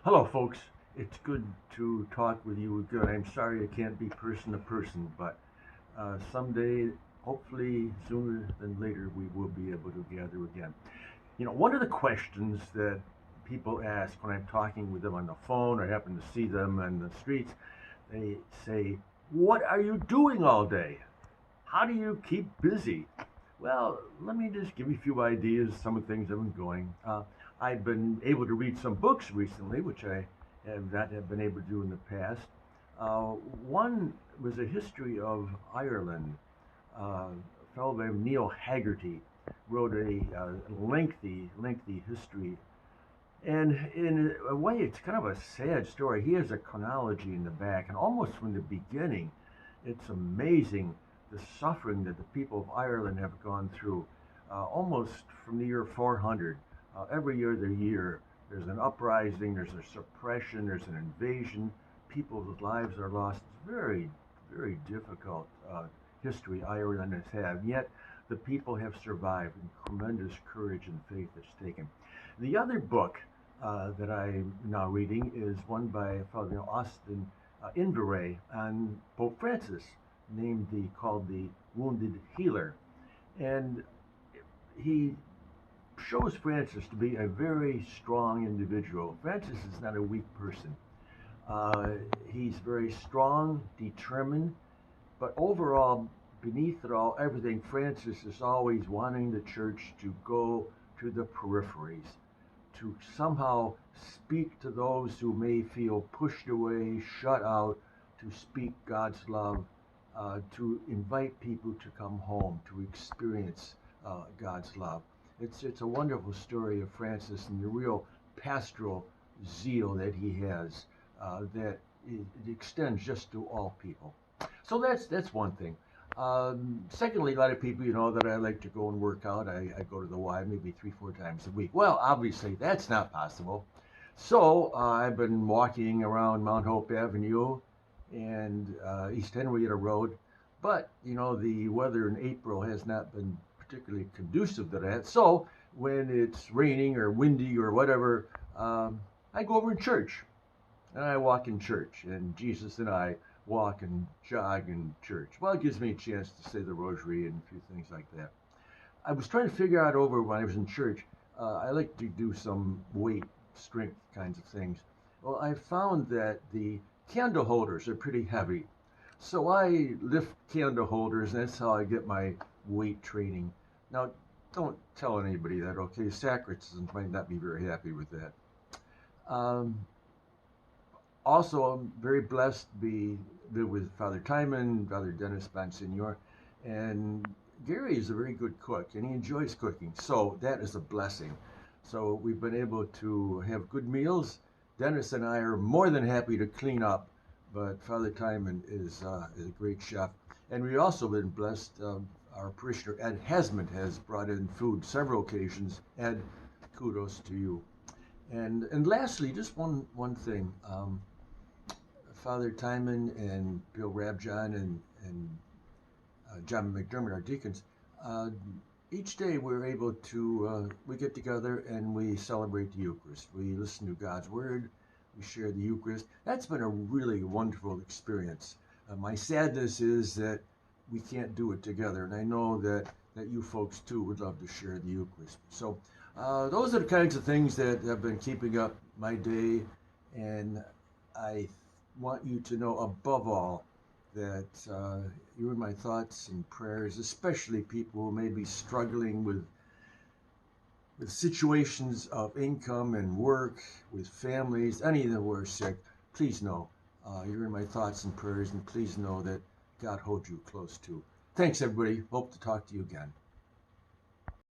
Hello, folks. It's good to talk with you again. I'm sorry I can't be person to person, but someday, hopefully sooner than later, we will be able to gather again. One of the questions that people ask when I'm talking with them on the phone or happen to see them on the streets, they say, "What are you doing all day? How do you keep busy?" Well, let me just give you a few ideas, some of the things I've been going. I've been able to read some books recently, which I have not have been able to do in the past. One was a history of Ireland. A fellow named Neil Haggerty wrote a lengthy history, and in a way, it's kind of a sad story. He has a chronology in the back, and almost from the beginning, it's amazing the suffering that the people of Ireland have gone through, almost from the year 400. Every year, there's an uprising, there's a suppression, there's an invasion, people's lives are lost. It's very difficult history Ireland has had, and yet the people have survived, and tremendous courage and faith that's taken. The other book that I'm now reading is one by a fellow named Austin Inveray on Pope Francis, called the Wounded Healer, and he shows Francis to be a very strong individual. Francis is not a weak person. Uh, he's very strong, determined, but overall, beneath it all, everything, Francis is always wanting the church to go to the peripheries, to somehow speak to those who may feel pushed away, shut out, to speak God's love, to invite people to come home, to experience God's love. It's a wonderful story of Francis and the real pastoral zeal that he has, that it extends just to all people. So that's one thing. Secondly, a lot of people, that I like to go and work out. I go to the Y maybe 3, 4 times a week. Well, obviously that's not possible. So I've been walking around Mount Hope Avenue and East Henrietta Road, but the weather in April has not been particularly conducive to that. So when it's raining or windy or whatever, I go over in church and I walk in church, and Jesus and I walk and jog in church. Well, it gives me a chance to say the rosary and a few things like that. I was trying to figure out over when I was in church. I like to do some weight strength kinds of things. Well, I found that the candle holders are pretty heavy. So I lift candle holders, and that's how I get my weight training. Now, don't tell anybody that, okay? Sacristans might not be very happy with that. Um, Also, I'm very blessed to be with Father Timon, Father Dennis Bonsignor, and Gary is a very good cook, and he enjoys cooking. So that is a blessing. So we've been able to have good meals. Dennis and I are more than happy to clean up, but Father Timon is a great chef, and we've also been blessed. Our parishioner Ed Hasmond has brought in food several occasions. Ed, kudos to you. And lastly, just one thing. Father Timon and Bill Rabjohn and John McDermott, our deacons, uh, each day we're able to, we get together and we celebrate the Eucharist. We listen to God's Word, we share the Eucharist. That's been a really wonderful experience. My sadness is that we can't do it together, and I know that you folks too would love to share the Eucharist. So those are the kinds of things that have been keeping up my day, and I want you to know above all that you're in my thoughts and prayers, especially people who may be struggling with situations of income and work, with families, any of them who are sick. Please know you're in my thoughts and prayers, and please know that God holds you close too. Thanks, everybody. Hope to talk to you again.